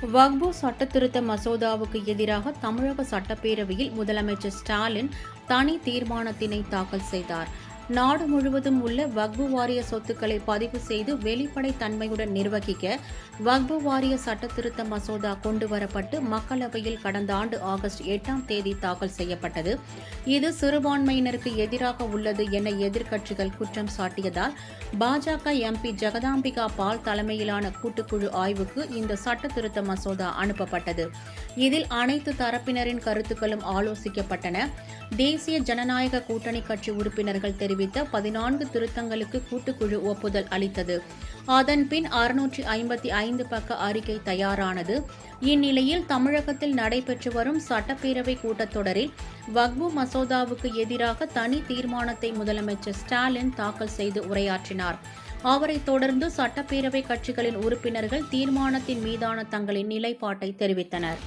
வக்பு சட்டத்திருத்த மசோதாவுக்கு எதிராக தமிழக சட்டப்பேரவையில் முதலமைச்சர் ஸ்டாலின் தனி தீர்மானத்தினை தாக்கல் செய்தார். நாடு முழுவதும் உள்ள வக்பு வாரிய சொத்துக்களை பதிவு செய்து வெளிப்படை தன்மையுடன் நிர்வகிக்க வக்பு வாரிய சட்டத்திருத்த மசோதா கொண்டுவரப்பட்டு மக்களவையில் கடந்த ஆண்டு ஆகஸ்ட் 8ஆம் தேதி தாக்கல் செய்யப்பட்டது. இது சிறுபான்மையினருக்கு எதிராக உள்ளது என எதிர்க்கட்சிகள் குற்றம் சாட்டியதால் பாஜக எம்பி ஜெகதாம்பிகா பால் தலைமையிலான கூட்டுக்குழு ஆய்வுக்கு இந்த சட்டத்திருத்த மசோதா அனுப்பப்பட்டது. இதில் அனைத்து தரப்பினரின் கருத்துக்களும் ஆலோசிக்கப்பட்டன. தேசிய ஜனநாயக கூட்டணி கட்சி உறுப்பினர்கள் தெரிவித்த 14 திருத்தங்களுக்கு கூட்டுக்குழு ஒப்புதல் அளித்தது. அதன்பின் 655 பக்க அறிக்கை தயாரானது. இந்நிலையில் தமிழகத்தில் நடைபெற்று வரும் சட்டப்பேரவை கூட்டத்தொடரில் வக்பு மசோதாவுக்கு எதிராக தனி தீர்மானத்தை முதலமைச்சர் ஸ்டாலின் தாக்கல் செய்து உரையாற்றினார். அவரைத் தொடர்ந்து சட்டப்பேரவை கட்சிகளின் உறுப்பினர்கள் தீர்மானத்தின் மீதான தங்களின் நிலைப்பாட்டை தெரிவித்தனர்.